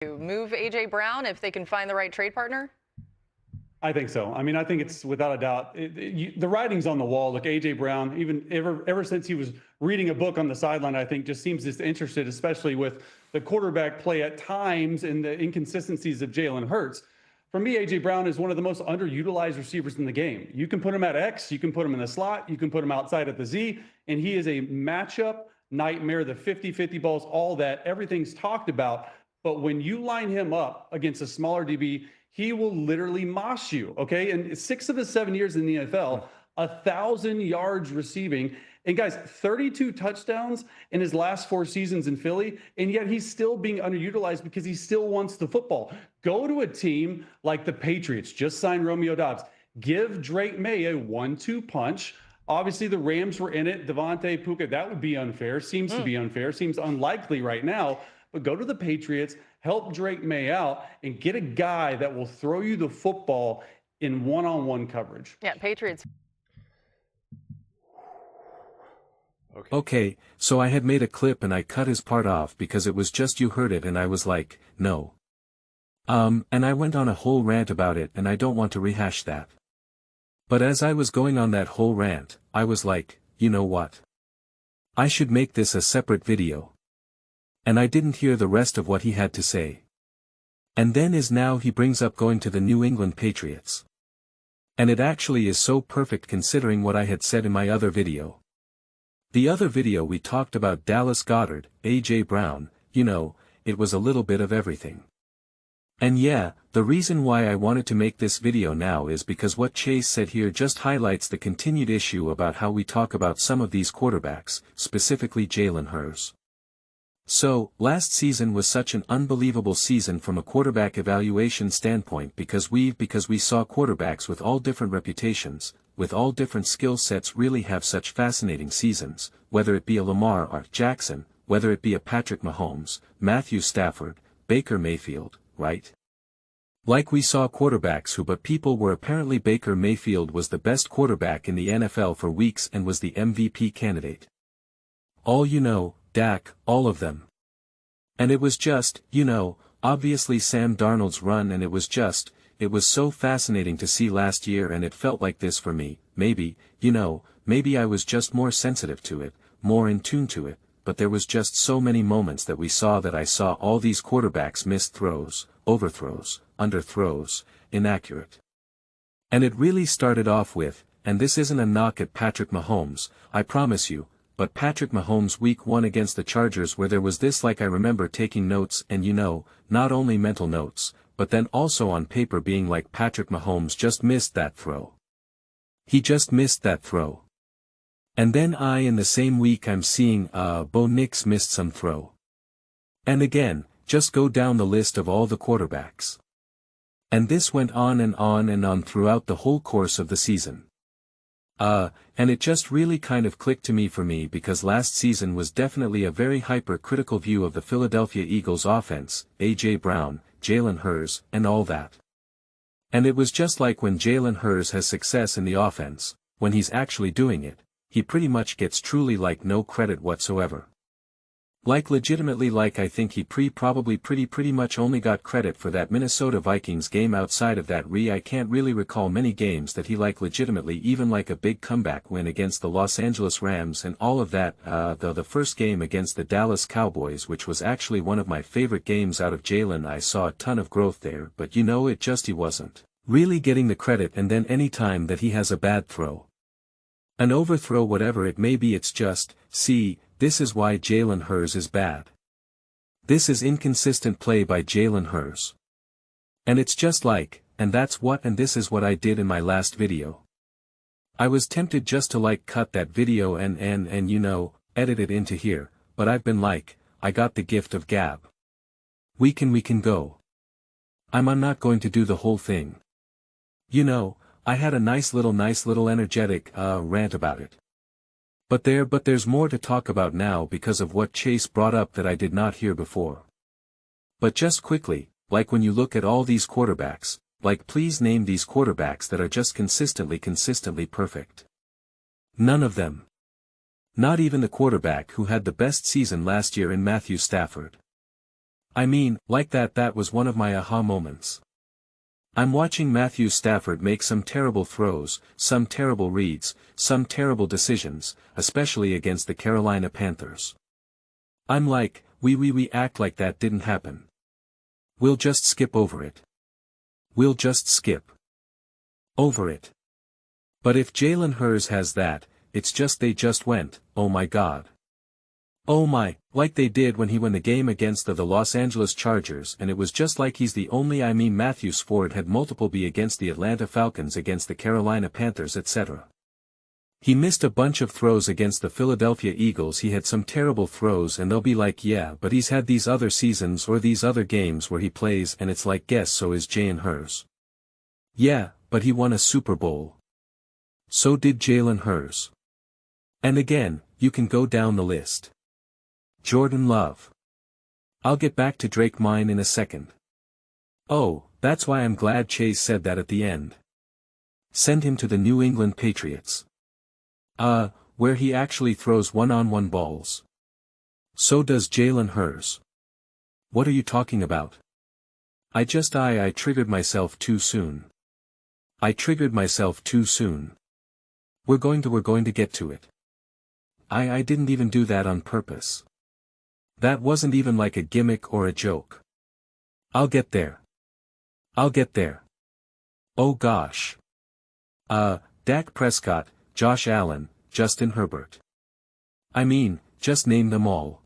Move A.J. Brown if they can find the right trade partner? I think so. I mean, I think it's without a doubt. The writing's on the wall. Look, AJ Brown, even ever since he was reading a book on the sideline, I think just seems disinterested, especially with the quarterback play at times and the inconsistencies of Jalen Hurts. For me, AJ Brown is one of the most underutilized receivers in the game. You can put him at X, you can put him in the slot, you can put him outside at the Z, and he is a matchup nightmare. The 50-50 balls, all that, everything's talked about. But when you line him up against a smaller DB, he will literally moss you, okay? And 6 of his 7 years in the NFL, 1,000 yards receiving. And guys, 32 touchdowns in his last 4 seasons in Philly, and yet he's still being underutilized because he still wants the football. Go to a team like the Patriots, just signed Romeo Doubs. Give Drake May a 1-2 punch. Obviously, the Rams were in it. Devontae Puka, that would be unfair. Seems to be unfair. Seems unlikely right now. But go to the Patriots, help Drake May out, and get a guy that will throw you the football in one-on-one coverage. Yeah, Patriots. Okay, so I had made a clip and I cut his part off because it was just you heard it and I was like, no. And I went on a whole rant about it and I don't want to rehash that. But as I was going on that whole rant, I was like, you know what? I should make this a separate video. And I didn't hear the rest of what he had to say. And then now he brings up going to the New England Patriots. And it actually is so perfect considering what I had said in my other video. The other video we talked about Dallas Goedert, AJ Brown, you know, it was a little bit of everything. And yeah, the reason why I wanted to make this video now is because what Chase said here just highlights the continued issue about how we talk about some of these quarterbacks, specifically Jalen Hurts. So, last season was such an unbelievable season from a quarterback evaluation standpoint because we saw quarterbacks with all different reputations, with all different skill sets really have such fascinating seasons, whether it be a Lamar or Jackson, whether it be a Patrick Mahomes, Matthew Stafford, Baker Mayfield, right? Like we saw quarterbacks who but people were apparently Baker Mayfield was the best quarterback in the NFL for weeks and was the MVP candidate. All you know, Dak, all of them. And it was just, you know, obviously Sam Darnold's run and it was so fascinating to see last year and it felt like this for me, maybe, you know, maybe I was just more sensitive to it, more in tune to it, but there was just so many moments that I saw all these quarterbacks miss throws, overthrows, underthrows, inaccurate. And it really started off with, and this isn't a knock at Patrick Mahomes, I promise you, but Patrick Mahomes week 1 against the Chargers where there was this like I remember taking notes and you know, not only mental notes, but then also on paper being like Patrick Mahomes just missed that throw. He just missed that throw. And then in the same week I'm seeing Bo Nix missed some throw. And again, just go down the list of all the quarterbacks. And this went on and on and on throughout the whole course of the season. And it just really kind of clicked to me because last season was definitely a very hypercritical view of the Philadelphia Eagles offense, AJ Brown, Jalen Hurts, and all that. And it was just like when Jalen Hurts has success in the offense, when he's actually doing it, he pretty much gets truly like no credit whatsoever. Like legitimately like I think he probably pretty much only got credit for that Minnesota Vikings game outside of that I can't really recall many games that he like legitimately even like a big comeback win against the Los Angeles Rams and all of that though the first game against the Dallas Cowboys which was actually one of my favorite games out of Jalen I saw a ton of growth there but you know he wasn't really getting the credit and then any time that he has a bad throw. An overthrow whatever it may be it's just, see, this is why Jalen Hurts is bad. This is inconsistent play by Jalen Hurts. And it's just like, and this is what I did in my last video. I was tempted just to like cut that video and you know, edit it into here, but I've been like, I got the gift of gab. We can go. I'm not going to do the whole thing. You know, I had a nice little energetic rant about it. But there's more to talk about now because of what Chase brought up that I did not hear before. But just quickly, like when you look at all these quarterbacks, like please name these quarterbacks that are just consistently perfect. None of them. Not even the quarterback who had the best season last year in Matthew Stafford. I mean, like that was one of my aha moments. I'm watching Matthew Stafford make some terrible throws, some terrible reads, some terrible decisions, especially against the Carolina Panthers. I'm like, we act like that didn't happen. We'll just skip over it. We'll just skip over it. But if Jalen Hurts has that, it's just they just went, oh my god. Oh my, like they did when he won the game against the Los Angeles Chargers, and it was just like he's the only. I mean, Matthew Stafford had multiple be against the Atlanta Falcons, against the Carolina Panthers, etc. He missed a bunch of throws against the Philadelphia Eagles. He had some terrible throws, and they'll be like, yeah, but he's had these other seasons or these other games where he plays, and it's like, guess so is Jalen Hurts. Yeah, but he won a Super Bowl. So did Jalen Hurts. And again, you can go down the list. Jordan Love. I'll get back to Drake mine in a second. Oh, that's why I'm glad Chase said that at the end. Send him to the New England Patriots. Where he actually throws one-on-one balls. So does Jalen Hurts. What are you talking about? I triggered myself too soon. I triggered myself too soon. We're going to get to it. I didn't even do that on purpose. That wasn't even like a gimmick or a joke. I'll get there. I'll get there. Oh gosh. Dak Prescott, Josh Allen, Justin Herbert. I mean, just name them all.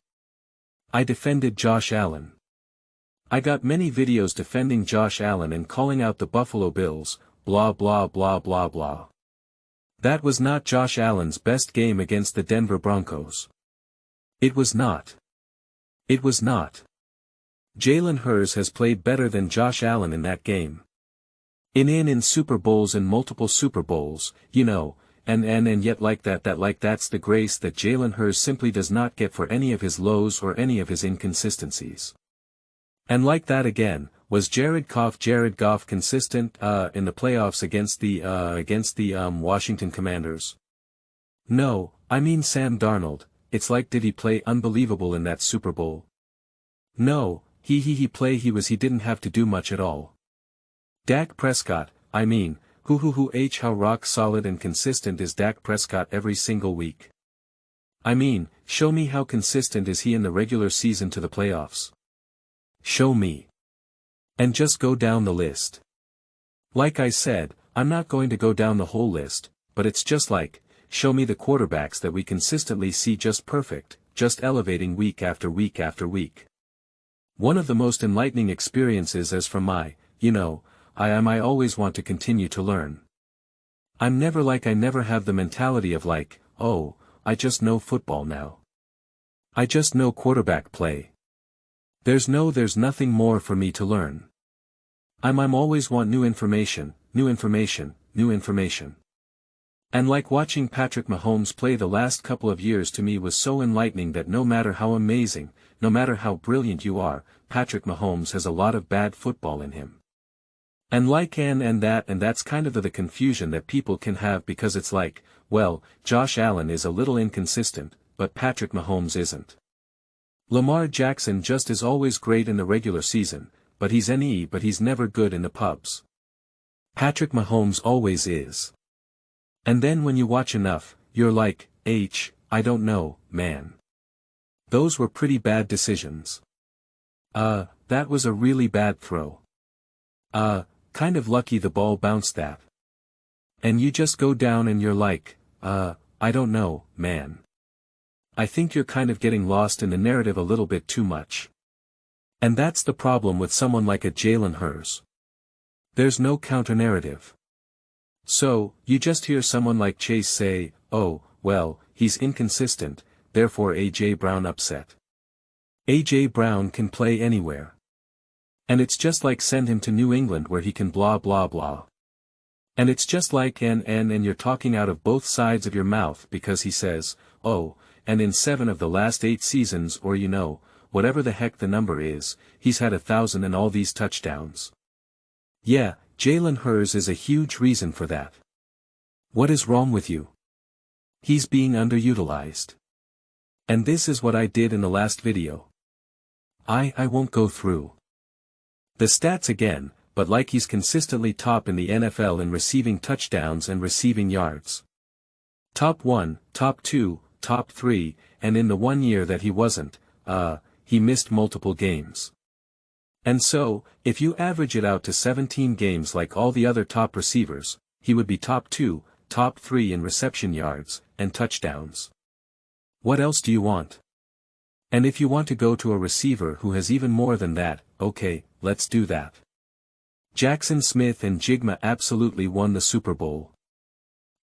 I defended Josh Allen. I got many videos defending Josh Allen and calling out the Buffalo Bills, blah blah blah blah blah. That was not Josh Allen's best game against the Denver Broncos. It was not. It was not. Jalen Hurts has played better than Josh Allen in that game. In Super Bowls and multiple Super Bowls, you know, and yet that's the grace that Jalen Hurts simply does not get for any of his lows or any of his inconsistencies. And like that again, was Jared Goff consistent in the playoffs against the Washington Commanders? No, I mean Sam Darnold. It's like, did he play unbelievable in that Super Bowl? No, he didn't have to do much at all. Dak Prescott, I mean, how rock solid and consistent is Dak Prescott every single week? I mean, show me how consistent is he in the regular season to the playoffs. Show me. And just go down the list. Like I said, I'm not going to go down the whole list, but it's just like, show me the quarterbacks that we consistently see just perfect, just elevating week after week after week. One of the most enlightening experiences is from I always want to continue to learn. I never have the mentality of like, oh, I just know football now. I just know quarterback play. There's nothing more for me to learn. I'm always want new information. And like watching Patrick Mahomes play the last couple of years to me was so enlightening that no matter how amazing, no matter how brilliant you are, Patrick Mahomes has a lot of bad football in him. And like that's kind of the confusion that people can have, because it's like, well, Josh Allen is a little inconsistent, but Patrick Mahomes isn't. Lamar Jackson just is always great in the regular season, but he's never good in the pubs. Patrick Mahomes always is. And then when you watch enough, you're like, I don't know, man. Those were pretty bad decisions. That was a really bad throw. Kind of lucky the ball bounced that. And you just go down and you're like, I don't know, man. I think you're kind of getting lost in the narrative a little bit too much. And that's the problem with someone like a Jalen Hurts. There's no counter-narrative. So, you just hear someone like Chase say, oh, well, he's inconsistent, therefore A.J. Brown upset. A.J. Brown can play anywhere. And it's just like send him to New England where he can blah blah blah. And it's just like and you're talking out of both sides of your mouth because he says, oh, and in 7 of the last 8 seasons or whatever the heck the number is, he's had 1,000 and all these touchdowns. Yeah, Jalen Hurts is a huge reason for that. What is wrong with you? He's being underutilized. And this is what I did in the last video. I won't go through the stats again, but like he's consistently top in the NFL in receiving touchdowns and receiving yards. Top 1, top 2, top 3, and in the 1 year that he wasn't, he missed multiple games. And so, if you average it out to 17 games like all the other top receivers, he would be top 2, top 3 in reception yards, and touchdowns. What else do you want? And if you want to go to a receiver who has even more than that, okay, let's do that. Jackson Smith and Jigma absolutely won the Super Bowl.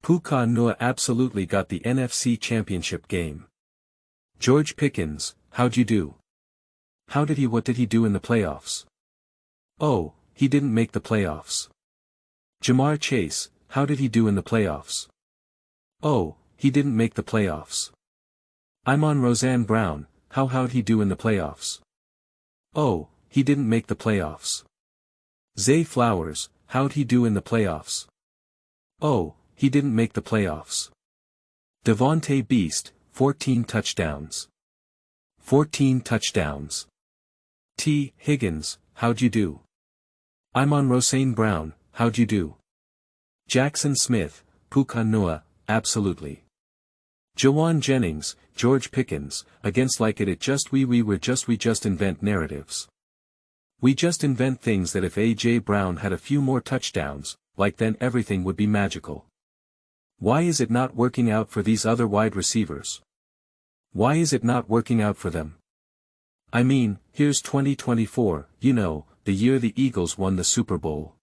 Puka Nua absolutely got the NFC Championship game. George Pickens, how'd you do? What did he do in the playoffs? Oh, he didn't make the playoffs. Jamar Chase, how did he do in the playoffs? Oh, he didn't make the playoffs. Roseanne Brown, how'd he do in the playoffs? Oh, he didn't make the playoffs. Zay Flowers, how'd he do in the playoffs? Oh, he didn't make the playoffs. Devontae Beast, 14 touchdowns. 14 touchdowns. T. Higgins, how'd you do? Roseanne Brown, how'd you do? Jackson Smith, Puka Nua, absolutely. Jawan Jennings, George Pickens, against like it just we just invent narratives. We just invent things that if A.J. Brown had a few more touchdowns, like then everything would be magical. Why is it not working out for these other wide receivers? Why is it not working out for them? I mean, here's 2024, the year the Eagles won the Super Bowl.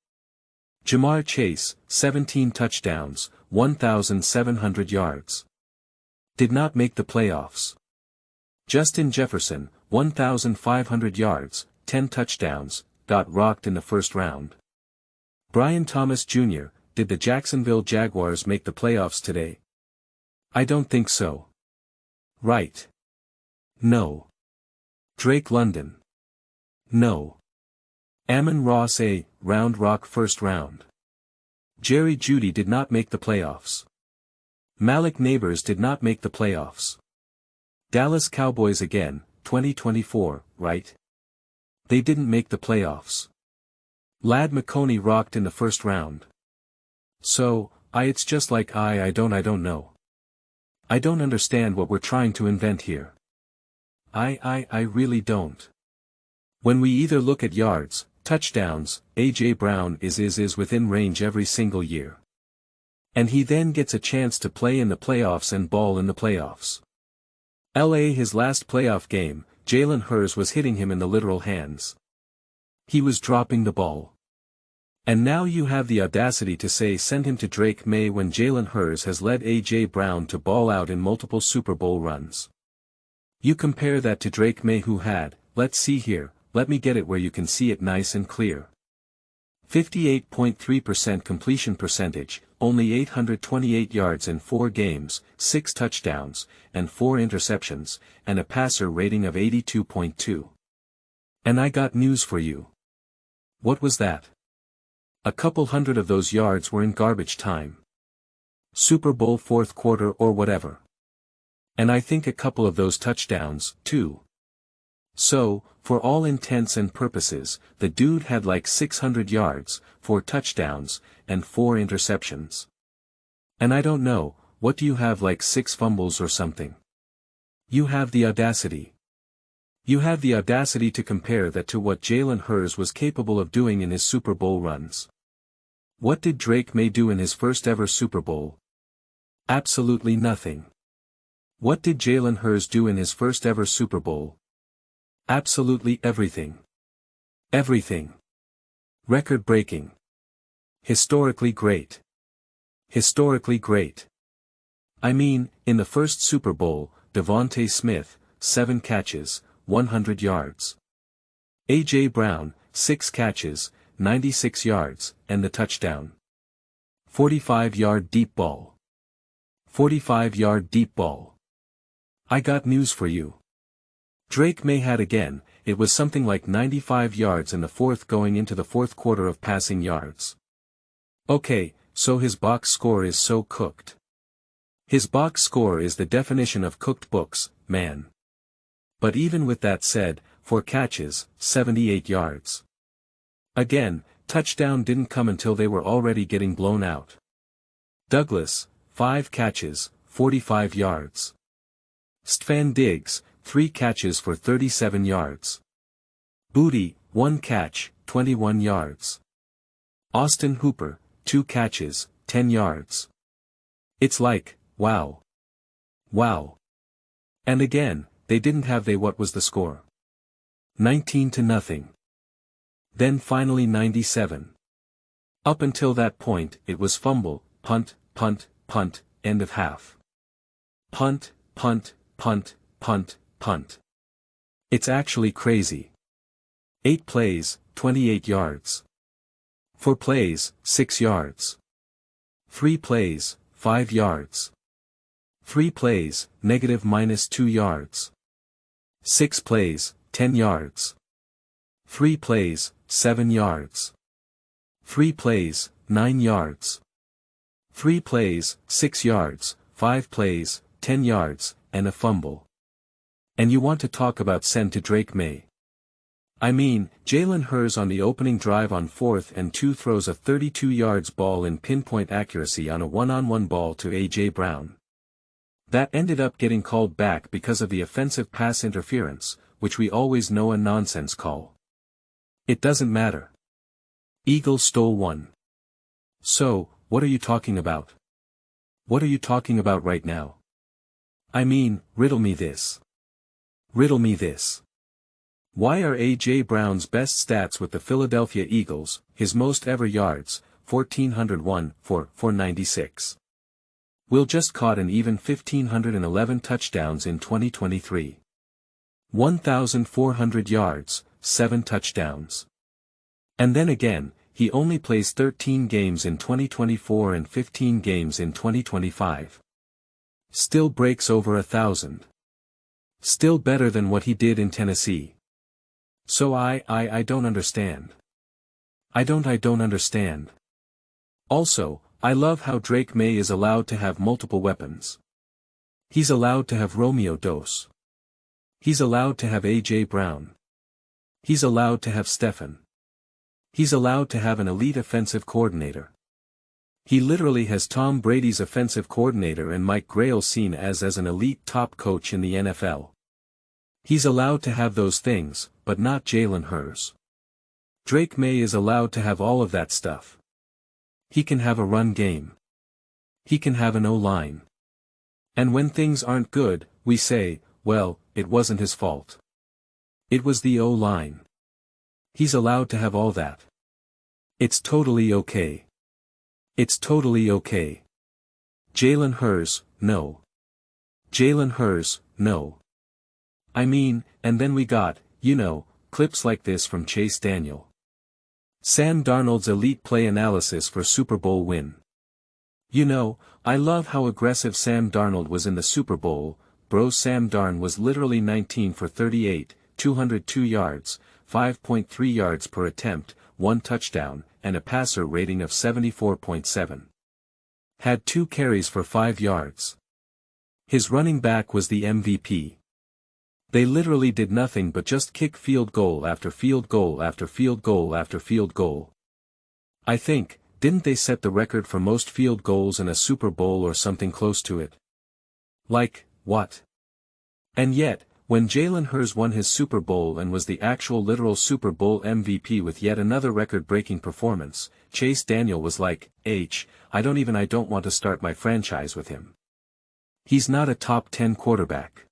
Jamar Chase, 17 touchdowns, 1,700 yards. Did not make the playoffs. Justin Jefferson, 1,500 yards, 10 touchdowns, got rocked in the first round. Brian Thomas Jr., did the Jacksonville Jaguars make the playoffs today? I don't think so. Right. No. Drake London. No. Amon-Ra St. Round Rock first round. Jerry Jeudy did not make the playoffs. Malik Neighbors did not make the playoffs. Dallas Cowboys again, 2024, right? They didn't make the playoffs. Ladd McConkey rocked in the first round. So, it's just like I don't know. I don't understand what we're trying to invent here. I really don't. When we either look at yards, touchdowns, A.J. Brown is within range every single year. And he then gets a chance to play in the playoffs and ball in the playoffs. His last playoff game, Jalen Hurts was hitting him in the literal hands. He was dropping the ball. And now you have the audacity to say send him to Drake May when Jalen Hurts has led A.J. Brown to ball out in multiple Super Bowl runs. You compare that to Drake May who had, let's see here, let me get it where you can see it nice and clear. 58.3% completion percentage, only 828 yards in 4 games, 6 touchdowns, and 4 interceptions, and a passer rating of 82.2. And I got news for you. What was that? A couple hundred of those yards were in garbage time. Super Bowl fourth quarter or whatever. And I think a couple of those touchdowns, too. So, for all intents and purposes, the dude had like 600 yards, 4 touchdowns, and 4 interceptions. And I don't know, what do you have like 6 fumbles or something? You have the audacity. You have the audacity to compare that to what Jalen Hurts was capable of doing in his Super Bowl runs. What did Drake May do in his first ever Super Bowl? Absolutely nothing. What did Jalen Hurts do in his first ever Super Bowl? Absolutely everything. Everything. Record-breaking. Historically great. Historically great. I mean, in the first Super Bowl, Devontae Smith, 7 catches, 100 yards. A.J. Brown, 6 catches, 96 yards, and the touchdown. 45-yard deep ball. 45-yard deep ball. I got news for you. Drake May had again, it was something like 95 yards in the fourth going into the fourth quarter of passing yards. Okay, so his box score is so cooked. His box score is the definition of cooked books, man. But even with that said, 4 catches, 78 yards. Again, touchdown didn't come until they were already getting blown out. Douglas, 5 catches, 45 yards. Stefan Diggs, 3 catches for 37 yards. Booty, 1 catch, 21 yards. Austin Hooper, 2 catches, 10 yards. It's like, wow. Wow. And again, they didn't have what was the score? 19-0. Then finally 97. Up until that point, it was fumble, punt, punt, punt, end of half. Punt, punt, punt, punt, punt. It's actually crazy. 8 plays, 28 yards. 4 plays, 6 yards. 3 plays, 5 yards. 3 plays, -2 yards. 6 plays, 10 yards. 3 plays, 7 yards. 3 plays, 9 yards. 3 plays, 6 yards, 5 plays, 10 yards, and a fumble. And you want to talk about send to Drake May. I mean, Jalen Hurts on the opening drive on 4th and 2 throws a 32 yards ball in pinpoint accuracy on a one-on-one ball to A.J. Brown. That ended up getting called back because of the offensive pass interference, which we always know a nonsense call. It doesn't matter. Eagles stole one. So, what are you talking about? What are you talking about right now? I mean, riddle me this. Riddle me this. Why are A.J. Brown's best stats with the Philadelphia Eagles, his most ever yards, 1,401 for 496? Will just caught an even 1,511 touchdowns in 2023. 1,400 yards, 7 touchdowns. And then again, he only plays 13 games in 2024 and 15 games in 2025. Still breaks over 1,000. Still better than what he did in Tennessee. So I don't understand. I don't understand. Also, I love how Drake May is allowed to have multiple weapons. He's allowed to have Romeo Doss. He's allowed to have A.J. Brown. He's allowed to have Stefan. He's allowed to have an elite offensive coordinator. He literally has Tom Brady's offensive coordinator and Mike Grail seen as an elite top coach in the NFL. He's allowed to have those things, but not Jalen Hurts. Drake May is allowed to have all of that stuff. He can have a run game. He can have an O-line. And when things aren't good, we say, well, it wasn't his fault. It was the O-line. He's allowed to have all that. It's totally okay. It's totally okay. Jalen Hurts, no. Jalen Hurts, no. I mean, and then we got, clips like this from Chase Daniel. Sam Darnold's elite play analysis for Super Bowl win. I love how aggressive Sam Darnold was in the Super Bowl. Bro, Sam Darn was literally 19 for 38, 202 yards, 5.3 yards per attempt, 1 touchdown, and a passer rating of 74.7. Had 2 carries for 5 yards. His running back was the MVP. They literally did nothing but just kick field goal after field goal after field goal after field goal. I think, didn't they set the record for most field goals in a Super Bowl or something close to it? Like, what? And yet, when Jalen Hurts won his Super Bowl and was the actual literal Super Bowl MVP with yet another record-breaking performance, Chase Daniel was like, I don't want to start my franchise with him. He's not a top 10 quarterback.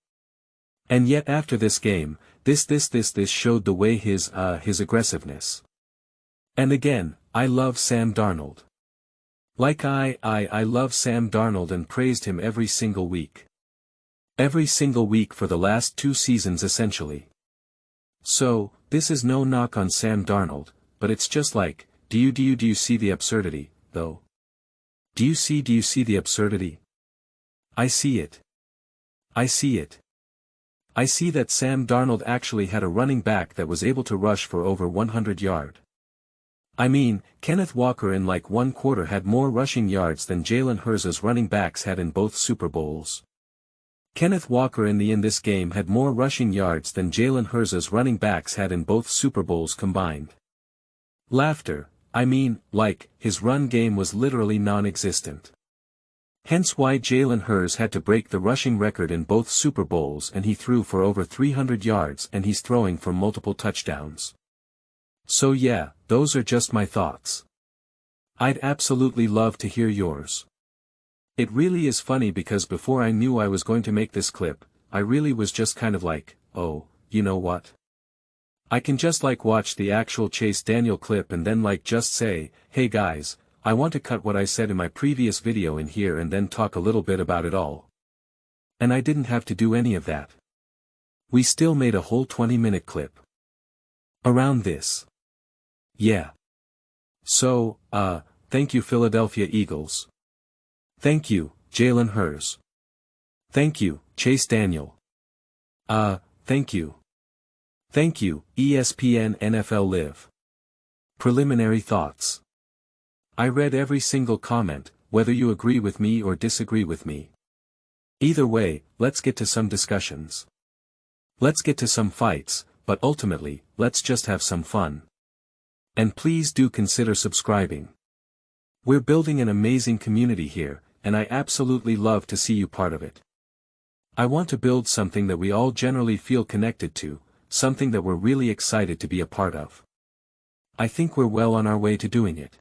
And yet after this game, this showed the way his aggressiveness. And again, I love Sam Darnold. Like I love Sam Darnold and praised him every single week. Every single week for the last 2 seasons essentially. So, this is no knock on Sam Darnold, but it's just like, do you see the absurdity, though? Do you see the absurdity? I see it. I see it. I see that Sam Darnold actually had a running back that was able to rush for over 100 yards. I mean, Kenneth Walker in like 1 quarter had more rushing yards than Jalen Hurts' running backs had in both Super Bowls. Kenneth Walker in this game had more rushing yards than Jalen Hurts' running backs had in both Super Bowls combined. Laughter, I mean, like, his run game was literally non-existent. Hence why Jalen Hurts had to break the rushing record in both Super Bowls, and he threw for over 300 yards and he's throwing for multiple touchdowns. So yeah, those are just my thoughts. I'd absolutely love to hear yours. It really is funny because before I knew I was going to make this clip, I really was just kind of like, oh, you know what? I can just like watch the actual Chase Daniel clip and then like just say, hey guys, I want to cut what I said in my previous video in here and then talk a little bit about it all. And I didn't have to do any of that. We still made a whole 20-minute clip around this. Yeah. So, thank you Philadelphia Eagles. Thank you, Jalen Hurts. Thank you, Chase Daniel. Thank you. Thank you, ESPN NFL Live. Preliminary thoughts. I read every single comment, whether you agree with me or disagree with me. Either way, let's get to some discussions. Let's get to some fights, but ultimately, let's just have some fun. And please do consider subscribing. We're building an amazing community here, and I absolutely love to see you part of it. I want to build something that we all generally feel connected to, something that we're really excited to be a part of. I think we're well on our way to doing it.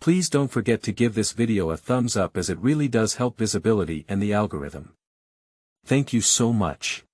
Please don't forget to give this video a thumbs up as it really does help visibility and the algorithm. Thank you so much.